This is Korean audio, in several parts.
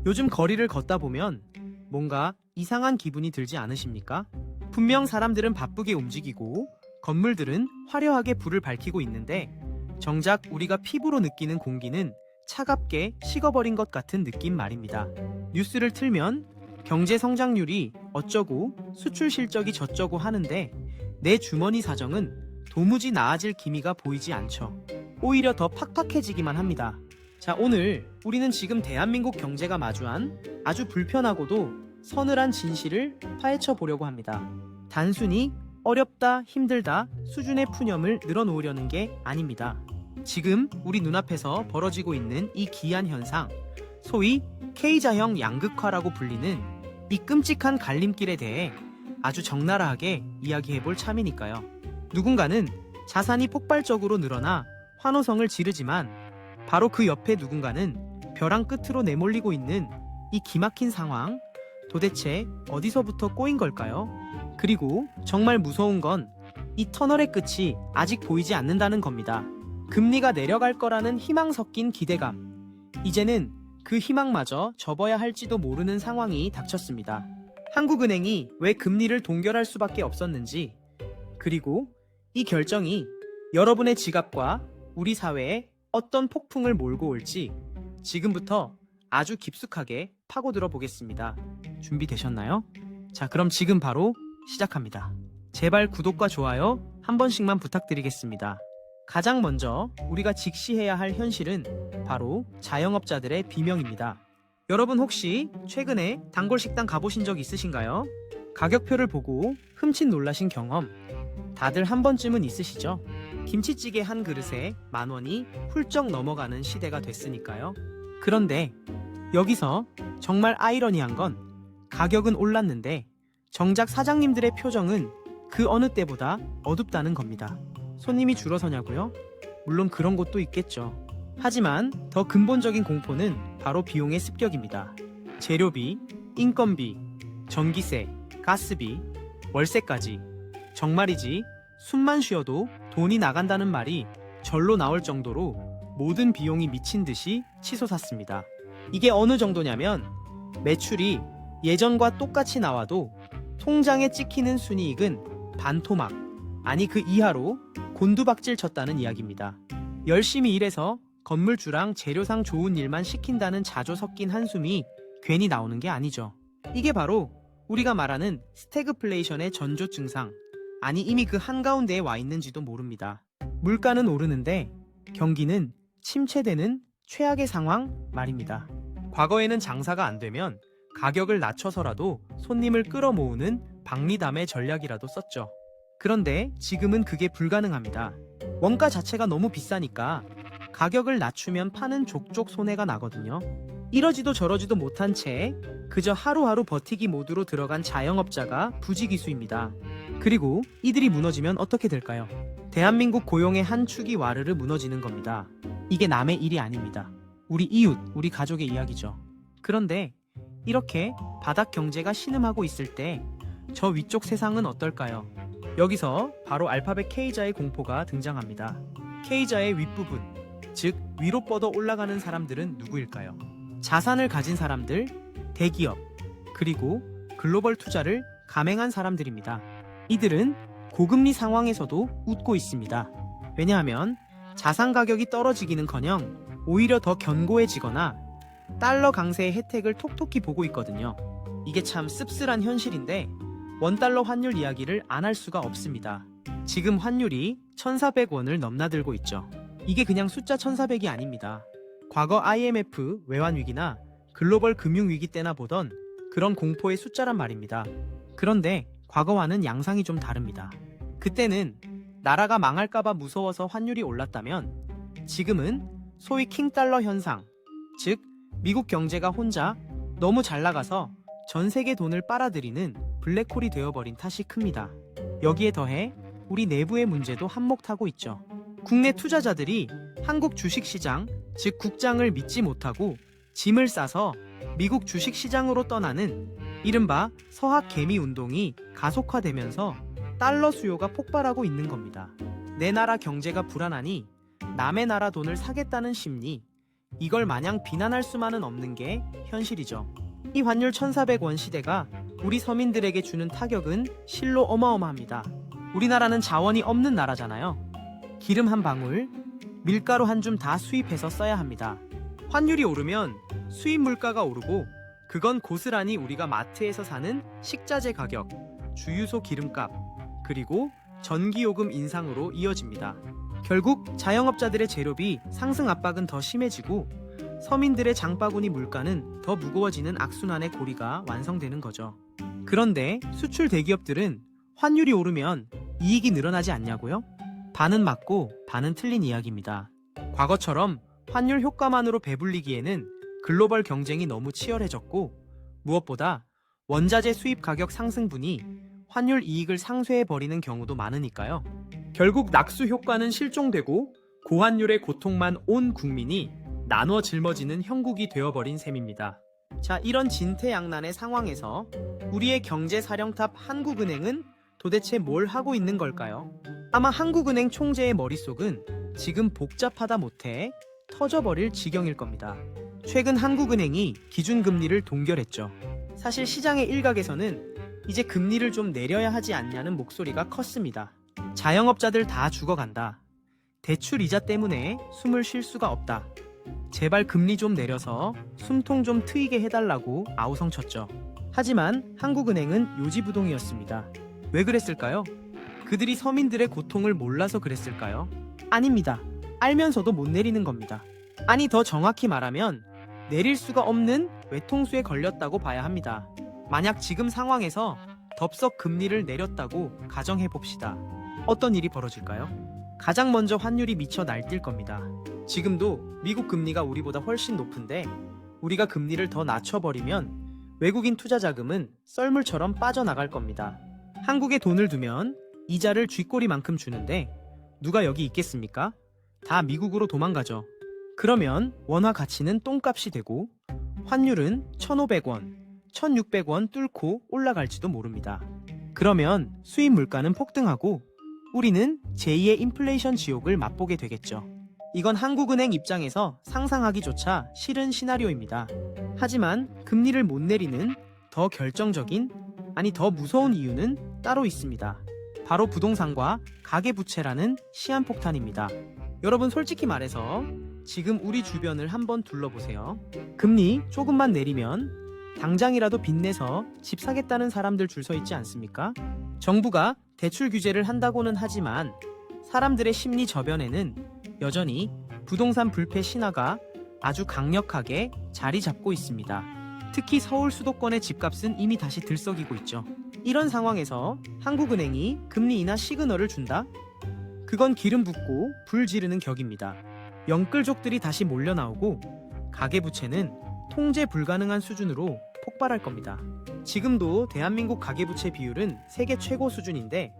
요즘 거리를 걷다 보면 뭔가 이상한 기분이 들지 않으십니까? 분명 사람들은 바쁘게 움직이고 건물들은 화려하게 불을 밝히고 있는데 정작 우리가 피부로 느끼는 공기는 차갑게 식어버린 것 같은 느낌 말입니다. 뉴스를 틀면 경제 성장률이 어쩌고 수출 실적이 저쩌고 하는데 내 주머니 사정은 도무지 나아질 기미가 보이지 않죠. 오히려 더 팍팍해지기만 합니다. 자, 오늘 우리는 지금 대한민국 경제가 마주한 아주 불편하고도 서늘한 진실을 파헤쳐 보려고 합니다. 단순히 어렵다, 힘들다 수준의 푸념을 늘어놓으려는 게 아닙니다. 지금 우리 눈앞에서 벌어지고 있는 이 기이한 현상, 소위 K자형 양극화라고 불리는 이 끔찍한 갈림길에 대해 아주 적나라하게 이야기해 볼 참이니까요. 누군가는 자산이 폭발적으로 늘어나 환호성을 지르지만 바로 그 옆에 누군가는 벼랑 끝으로 내몰리고 있는 이 기막힌 상황, 도대체 어디서부터 꼬인 걸까요? 그리고 정말 무서운 건 이 터널의 끝이 아직 보이지 않는다는 겁니다. 금리가 내려갈 거라는 희망 섞인 기대감. 이제는 그 희망마저 접어야 할지도 모르는 상황이 닥쳤습니다. 한국은행이 왜 금리를 동결할 수밖에 없었는지, 그리고 이 결정이 여러분의 지갑과 우리 사회에 어떤 폭풍을 몰고 올지 지금부터 아주 깊숙하게 파고들어 보겠습니다. 준비되셨나요? 자, 그럼 지금 바로 시작합니다. 제발 구독과 좋아요 한 번씩만 부탁드리겠습니다. 가장 먼저 우리가 직시해야 할 현실은 바로 자영업자들의 비명입니다. 여러분 혹시 최근에 단골 식당 가보신 적 있으신가요? 가격표를 보고 흠칫 놀라신 경험 다들 한 번쯤은 있으시죠? 김치찌개 한 그릇에 10,000원이 훌쩍 넘어가는 시대가 됐으니까요. 그런데 여기서 정말 아이러니한 건 가격은 올랐는데 정작 사장님들의 표정은 그 어느 때보다 어둡다는 겁니다. 손님이 줄어서냐고요? 물론 그런 것도 있겠죠. 하지만 더 근본적인 공포는 바로 비용의 습격입니다. 재료비, 인건비, 전기세, 가스비, 월세까지. 정말이지 숨만 쉬어도 돈이 나간다는 말이 절로 나올 정도로 모든 비용이 미친 듯이 치솟았습니다. 이게 어느 정도냐면 매출이 예전과 똑같이 나와도 통장에 찍히는 순이익은 반토막, 아니 그 이하로 곤두박질 쳤다는 이야기입니다. 열심히 일해서 건물주랑 재료상 좋은 일만 시킨다는 자조 섞인 한숨이 괜히 나오는 게 아니죠. 이게 바로 우리가 말하는 스태그플레이션의 전조 증상, 아니 이미 그 한가운데에 와 있는지도 모릅니다. 물가는 오르는데 경기는 침체되는 최악의 상황 말입니다. 과거에는 장사가 안 되면 가격을 낮춰서라도 손님을 끌어모으는 박리담의 전략이라도 썼죠. 그런데 지금은 그게 불가능합니다. 원가 자체가 너무 비싸니까 가격을 낮추면 파는 족족 손해가 나거든요. 이러지도 저러지도 못한 채 그저 하루하루 버티기 모드로 들어간 자영업자가 부지기수입니다. 그리고 이들이 무너지면 어떻게 될까요? 대한민국 고용의 한 축이 와르르 무너지는 겁니다. 이게 남의 일이 아닙니다. 우리 이웃, 우리 가족의 이야기죠. 그런데 이렇게 바닥 경제가 신음하고 있을 때 저 위쪽 세상은 어떨까요? 여기서 바로 알파벳 K자의 공포가 등장합니다. K자의 윗부분, 즉 위로 뻗어 올라가는 사람들은 누구일까요? 자산을 가진 사람들, 대기업, 그리고 글로벌 투자를 감행한 사람들입니다. 이들은 고금리 상황에서도 웃고 있습니다. 왜냐하면 자산 가격이 떨어지기는커녕 오히려 더 견고해지거나 달러 강세의 혜택을 톡톡히 보고 있거든요. 이게 참 씁쓸한 현실인데 원달러 환율 이야기를 안 할 수가 없습니다. 지금 환율이 1,400원을 넘나들고 있죠. 이게 그냥 숫자 1,400이 아닙니다. 과거 IMF 외환위기나 글로벌 금융위기 때나 보던 그런 공포의 숫자란 말입니다. 그런데 과거와는 양상이 좀 다릅니다. 그때는 나라가 망할까봐 무서워서 환율이 올랐다면 지금은 소위 킹달러 현상, 즉 미국 경제가 혼자 너무 잘 나가서 전 세계 돈을 빨아들이는 블랙홀이 되어버린 탓이 큽니다. 여기에 더해 우리 내부의 문제도 한몫 타고 있죠. 국내 투자자들이 한국 주식시장, 즉 국장을 믿지 못하고 짐을 싸서 미국 주식시장으로 떠나는 이른바 서학 개미 운동이 가속화되면서 달러 수요가 폭발하고 있는 겁니다. 내 나라 경제가 불안하니 남의 나라 돈을 사겠다는 심리, 이걸 마냥 비난할 수만은 없는 게 현실이죠. 이 환율 1,400원 시대가 우리 서민들에게 주는 타격은 실로 어마어마합니다. 우리나라는 자원이 없는 나라잖아요. 기름 한 방울, 밀가루 한 줌 다 수입해서 써야 합니다. 환율이 오르면 수입 물가가 오르고 그건 고스란히 우리가 마트에서 사는 식자재 가격, 주유소 기름값, 그리고 전기요금 인상으로 이어집니다. 결국 자영업자들의 재료비 상승 압박은 더 심해지고 서민들의 장바구니 물가는 더 무거워지는 악순환의 고리가 완성되는 거죠. 그런데 수출 대기업들은 환율이 오르면 이익이 늘어나지 않냐고요? 반은 맞고 반은 틀린 이야기입니다. 과거처럼 환율 효과만으로 배불리기에는 글로벌 경쟁이 너무 치열해졌고 무엇보다 원자재 수입 가격 상승분이 환율 이익을 상쇄해버리는 경우도 많으니까요. 결국 낙수 효과는 실종되고 고환율의 고통만 온 국민이 나눠 짊어지는 형국이 되어버린 셈입니다. 자, 이런 진퇴양난의 상황에서 우리의 경제사령탑 한국은행은 도대체 뭘 하고 있는 걸까요? 아마 한국은행 총재의 머릿속은 지금 복잡하다 못해 터져버릴 지경일 겁니다. 최근 한국은행이 기준금리를 동결했죠. 사실 시장의 일각에서는 이제 금리를 좀 내려야 하지 않냐는 목소리가 컸습니다. 자영업자들 다 죽어간다. 대출 이자 때문에 숨을 쉴 수가 없다. 제발 금리 좀 내려서 숨통 좀 트이게 해달라고 아우성쳤죠. 하지만 한국은행은 요지부동이었습니다. 왜 그랬을까요? 그들이 서민들의 고통을 몰라서 그랬을까요? 아닙니다. 알면서도 못 내리는 겁니다. 아니, 더 정확히 말하면 내릴 수가 없는 외통수에 걸렸다고 봐야 합니다. 만약 지금 상황에서 덥석 금리를 내렸다고 가정해 봅시다. 어떤 일이 벌어질까요? 가장 먼저 환율이 미쳐 날뛸 겁니다. 지금도 미국 금리가 우리보다 훨씬 높은데 우리가 금리를 더 낮춰버리면 외국인 투자 자금은 썰물처럼 빠져나갈 겁니다. 한국에 돈을 두면 이자를 쥐꼬리만큼 주는데 누가 여기 있겠습니까? 다 미국으로 도망가죠. 그러면 원화 가치는 똥값이 되고 환율은 1,500원, 1,600원 뚫고 올라갈지도 모릅니다. 그러면 수입 물가는 폭등하고 우리는 제2의 인플레이션 지옥을 맛보게 되겠죠. 이건 한국은행 입장에서 상상하기조차 싫은 시나리오입니다. 하지만 금리를 못 내리는 더 결정적인, 아니 더 무서운 이유는 따로 있습니다. 바로 부동산과 가계부채라는 시한폭탄입니다. 여러분, 솔직히 말해서 지금 우리 주변을 한번 둘러보세요. 금리 조금만 내리면 당장이라도 빚내서 집 사겠다는 사람들 줄 서 있지 않습니까? 정부가 대출 규제를 한다고는 하지만 사람들의 심리 저변에는 여전히 부동산 불패 신화가 아주 강력하게 자리 잡고 있습니다. 특히 서울 수도권의 집값은 이미 다시 들썩이고 있죠. 이런 상황에서 한국은행이 금리 인하 시그널을 준다? 그건 기름 붓고 불 지르는 격입니다. 영끌족들이 다시 몰려 나오고 가계부채는 통제 불가능한 수준으로 폭발할 겁니다. 지금도 대한민국 가계부채 비율은 세계 최고 수준인데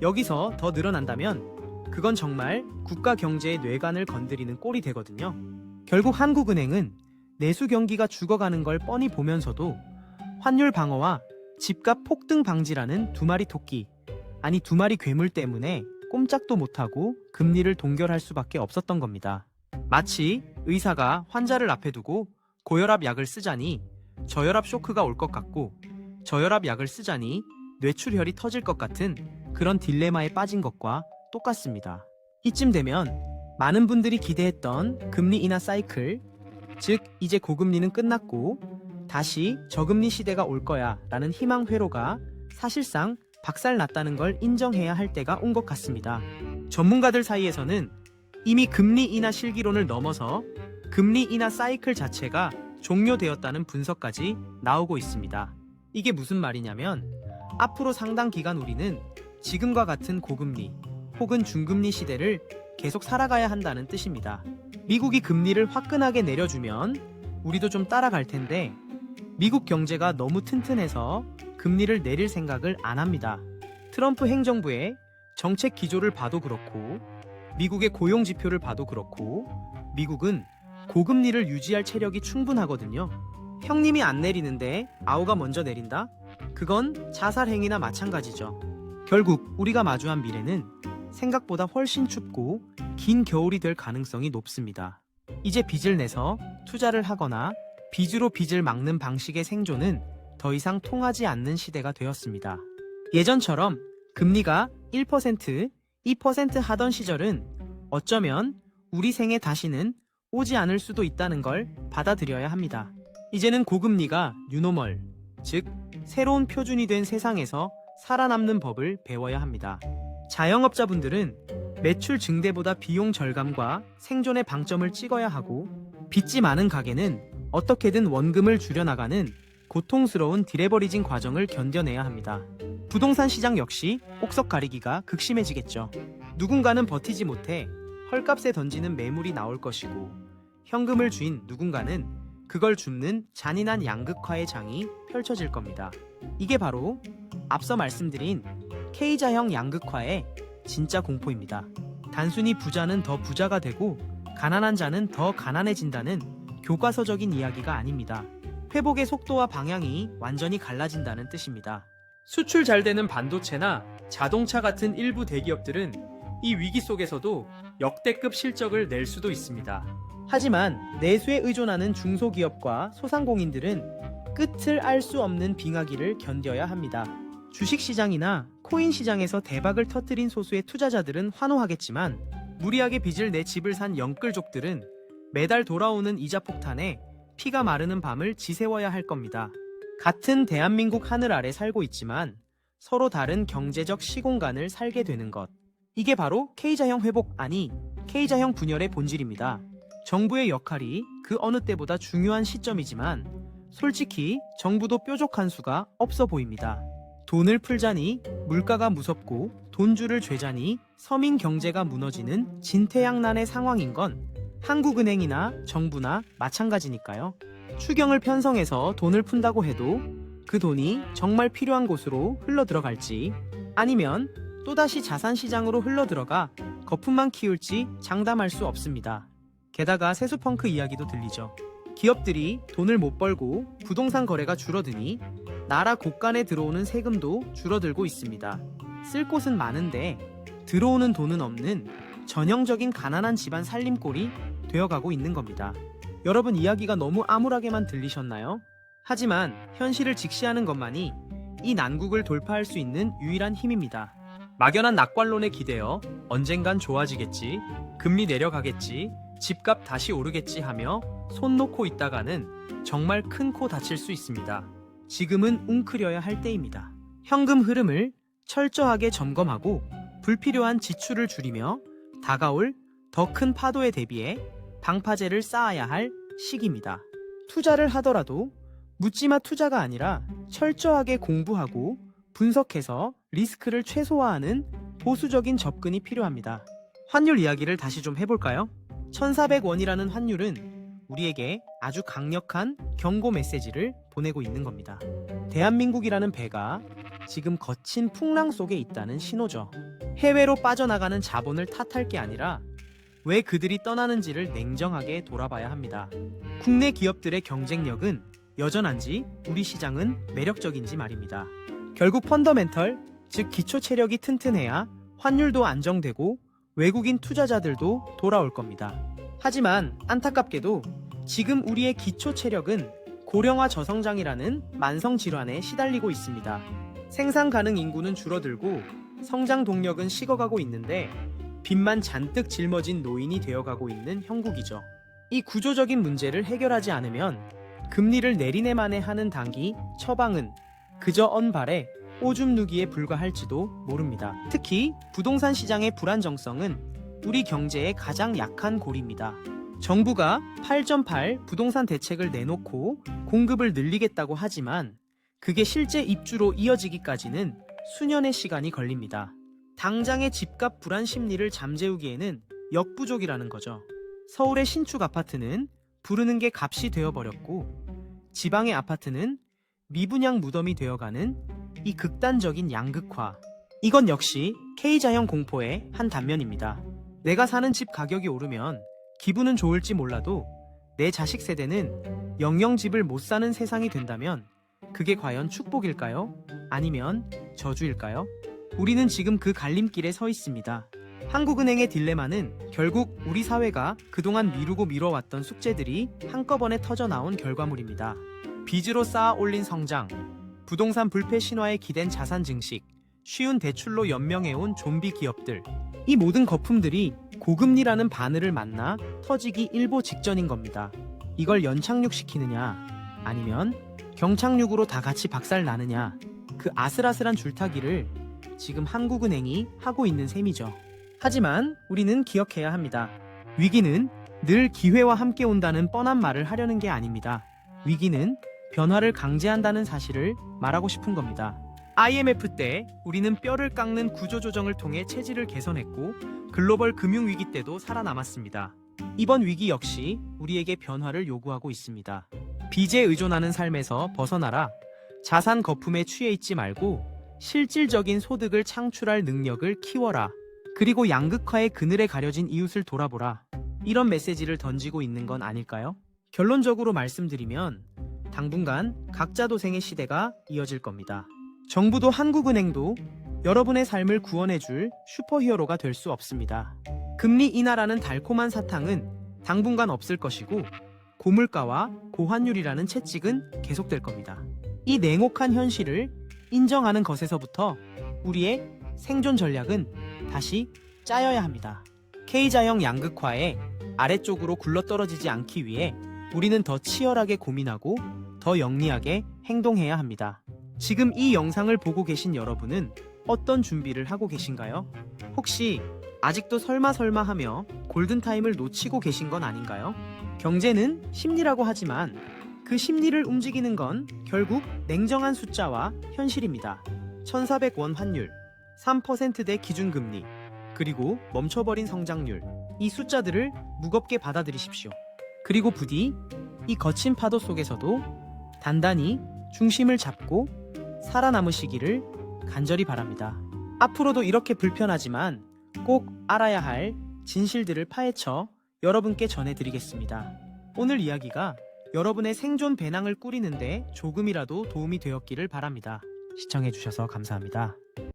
여기서 더 늘어난다면 그건 정말 국가 경제의 뇌관을 건드리는 꼴이 되거든요. 결국 한국은행은 내수 경기가 죽어가는 걸 뻔히 보면서도 환율 방어와 집값 폭등 방지라는 두 마리 토끼, 아니 두 마리 괴물 때문에 꼼짝도 못하고 금리를 동결할 수밖에 없었던 겁니다. 마치 의사가 환자를 앞에 두고 고혈압 약을 쓰자니 저혈압 쇼크가 올 것 같고 저혈압 약을 쓰자니 뇌출혈이 터질 것 같은 그런 딜레마에 빠진 것과 똑같습니다. 이쯤 되면 많은 분들이 기대했던 금리 인하 사이클, 즉 이제 고금리는 끝났고 다시 저금리 시대가 올 거야 라는 희망 회로가 사실상 박살났다는 걸 인정해야 할 때가 온 것 같습니다. 전문가들 사이에서는 이미 금리 인하 실기론을 넘어서 금리 인하 사이클 자체가 종료되었다는 분석까지 나오고 있습니다. 이게 무슨 말이냐면 앞으로 상당 기간 우리는 지금과 같은 고금리 혹은 중금리 시대를 계속 살아가야 한다는 뜻입니다. 미국이 금리를 화끈하게 내려주면 우리도 좀 따라갈 텐데 미국 경제가 너무 튼튼해서 금리를 내릴 생각을 안 합니다. 트럼프 행정부의 정책 기조를 봐도 그렇고 미국의 고용 지표를 봐도 그렇고 미국은 고금리를 유지할 체력이 충분하거든요. 형님이 안 내리는데 아우가 먼저 내린다? 그건 자살 행위나 마찬가지죠. 결국 우리가 마주한 미래는 생각보다 훨씬 춥고 긴 겨울이 될 가능성이 높습니다. 이제 빚을 내서 투자를 하거나 빚으로 빚을 막는 방식의 생존은 더 이상 통하지 않는 시대가 되었습니다. 예전처럼 금리가 1%, 2% 하던 시절은 어쩌면 우리 생에 다시는 오지 않을 수도 있다는 걸 받아들여야 합니다. 이제는 고금리가 뉴노멀, 즉 새로운 표준이 된 세상에서 살아남는 법을 배워야 합니다. 자영업자분들은 매출 증대보다 비용 절감과 생존의 방점을 찍어야 하고, 빚지 많은 가게는 어떻게든 원금을 줄여나가는 고통스러운 디레버리징 과정을 견뎌내야 합니다. 부동산 시장 역시 옥석 가리기가 극심해지겠죠. 누군가는 버티지 못해 헐값에 던지는 매물이 나올 것이고, 현금을 쥔 누군가는 그걸 줍는 잔인한 양극화의 장이 펼쳐질 겁니다. 이게 바로 앞서 말씀드린 K자형 양극화의 진짜 공포입니다. 단순히 부자는 더 부자가 되고 가난한 자는 더 가난해진다는 교과서적인 이야기가 아닙니다. 회복의 속도와 방향이 완전히 갈라진다는 뜻입니다. 수출 잘 되는 반도체나 자동차 같은 일부 대기업들은 이 위기 속에서도 역대급 실적을 낼 수도 있습니다. 하지만 내수에 의존하는 중소기업과 소상공인들은 끝을 알 수 없는 빙하기를 견뎌야 합니다. 주식시장이나 코인시장에서 대박을 터뜨린 소수의 투자자들은 환호하겠지만, 무리하게 빚을 내 집을 산 영끌족들은 매달 돌아오는 이자 폭탄에 피가 마르는 밤을 지새워야 할 겁니다. 같은 대한민국 하늘 아래 살고 있지만 서로 다른 경제적 시공간을 살게 되는 것. 이게 바로 K자형 회복, 아니 K자형 분열의 본질입니다. 정부의 역할이 그 어느 때보다 중요한 시점이지만 솔직히 정부도 뾰족한 수가 없어 보입니다. 돈을 풀자니 물가가 무섭고 돈줄을 죄자니 서민 경제가 무너지는 진퇴양난의 상황인 건 한국은행이나 정부나 마찬가지니까요. 추경을 편성해서 돈을 푼다고 해도 그 돈이 정말 필요한 곳으로 흘러들어갈지, 아니면 또다시 자산시장으로 흘러들어가 거품만 키울지 장담할 수 없습니다. 게다가 세수펑크 이야기도 들리죠. 기업들이 돈을 못 벌고 부동산 거래가 줄어드니 나라 곳간에 들어오는 세금도 줄어들고 있습니다. 쓸 곳은 많은데 들어오는 돈은 없는 전형적인 가난한 집안 살림꼴이 되어가고 있는 겁니다. 여러분, 이야기가 너무 암울하게만 들리셨나요? 하지만 현실을 직시하는 것만이 이 난국을 돌파할 수 있는 유일한 힘입니다. 막연한 낙관론에 기대어 언젠간 좋아지겠지, 금리 내려가겠지, 집값 다시 오르겠지 하며 손 놓고 있다가는 정말 큰 코 다칠 수 있습니다. 지금은 웅크려야 할 때입니다. 현금 흐름을 철저하게 점검하고 불필요한 지출을 줄이며 다가올 더 큰 파도에 대비해 방파제를 쌓아야 할 시기입니다. 투자를 하더라도 묻지마 투자가 아니라 철저하게 공부하고 분석해서 리스크를 최소화하는 보수적인 접근이 필요합니다. 환율 이야기를 다시 좀 해볼까요? 1,400원이라는 환율은 우리에게 아주 강력한 경고 메시지를 보내고 있는 겁니다. 대한민국이라는 배가 지금 거친 풍랑 속에 있다는 신호죠. 해외로 빠져나가는 자본을 탓할 게 아니라 왜 그들이 떠나는지를 냉정하게 돌아봐야 합니다. 국내 기업들의 경쟁력은 여전한지, 우리 시장은 매력적인지 말입니다. 결국 펀더멘털, 즉 기초 체력이 튼튼해야 환율도 안정되고 외국인 투자자들도 돌아올 겁니다. 하지만 안타깝게도 지금 우리의 기초 체력은 고령화 저성장이라는 만성 질환에 시달리고 있습니다. 생산 가능 인구는 줄어들고 성장 동력은 식어가고 있는데 빚만 잔뜩 짊어진 노인이 되어가고 있는 형국이죠. 이 구조적인 문제를 해결하지 않으면 금리를 내리내만에 하는 단기 처방은 그저 언발에 오줌 누기에 불과할지도 모릅니다. 특히 부동산 시장의 불안정성은 우리 경제의 가장 약한 골입니다. 정부가 8.8 부동산 대책을 내놓고 공급을 늘리겠다고 하지만 그게 실제 입주로 이어지기까지는 수년의 시간이 걸립니다. 당장의 집값 불안 심리를 잠재우기에는 역부족이라는 거죠. 서울의 신축 아파트는 부르는 게 값이 되어버렸고 지방의 아파트는 미분양 무덤이 되어가는 이 극단적인 양극화. 이건 역시 K자형 공포의 한 단면입니다. 내가 사는 집 가격이 오르면 기분은 좋을지 몰라도 내 자식 세대는 영영 집을 못 사는 세상이 된다면 그게 과연 축복일까요? 아니면 저주일까요? 우리는 지금 그 갈림길에 서 있습니다. 한국은행의 딜레마는 결국 우리 사회가 그동안 미루고 미뤄왔던 숙제들이 한꺼번에 터져나온 결과물입니다. 빚으로 쌓아 올린 성장, 부동산 불패 신화에 기댄 자산 증식, 쉬운 대출로 연명해온 좀비 기업들. 이 모든 거품들이 고금리라는 바늘을 만나 터지기 일보 직전인 겁니다. 이걸 연착륙시키느냐, 아니면 경착륙으로 다 같이 박살 나느냐, 그 아슬아슬한 줄타기를 지금 한국은행이 하고 있는 셈이죠. 하지만 우리는 기억해야 합니다. 위기는 늘 기회와 함께 온다는 뻔한 말을 하려는 게 아닙니다. 위기는 변화를 강제한다는 사실을 말하고 싶은 겁니다. IMF 때 우리는 뼈를 깎는 구조조정을 통해 체질을 개선했고 글로벌 금융위기 때도 살아남았습니다. 이번 위기 역시 우리에게 변화를 요구하고 있습니다. 빚에 의존하는 삶에서 벗어나라. 자산 거품에 취해 있지 말고 실질적인 소득을 창출할 능력을 키워라. 그리고 양극화의 그늘에 가려진 이웃을 돌아보라. 이런 메시지를 던지고 있는 건 아닐까요? 결론적으로 말씀드리면 당분간 각자 도생의 시대가 이어질 겁니다. 정부도 한국은행도 여러분의 삶을 구원해줄 슈퍼히어로가 될 수 없습니다. 금리 인하라는 달콤한 사탕은 당분간 없을 것이고 고물가와 고환율이라는 채찍은 계속될 겁니다. 이 냉혹한 현실을 인정하는 것에서부터 우리의 생존 전략은 다시 짜여야 합니다. K자형 양극화에 아래쪽으로 굴러떨어지지 않기 위해 우리는 더 치열하게 고민하고 더 영리하게 행동해야 합니다. 지금 이 영상을 보고 계신 여러분은 어떤 준비를 하고 계신가요? 혹시 아직도 설마 하며 골든타임을 놓치고 계신 건 아닌가요? 경제는 심리라고 하지만 그 심리를 움직이는 건 결국 냉정한 숫자와 현실입니다. 1,400원 환율, 3%대 기준금리, 그리고 멈춰버린 성장률. 이 숫자들을 무겁게 받아들이십시오. 그리고 부디 이 거친 파도 속에서도 단단히 중심을 잡고 살아남으시기를 간절히 바랍니다. 앞으로도 이렇게 불편하지만 꼭 알아야 할 진실들을 파헤쳐 여러분께 전해드리겠습니다. 오늘 이야기가 여러분의 생존 배낭을 꾸리는데 조금이라도 도움이 되었기를 바랍니다. 시청해주셔서 감사합니다.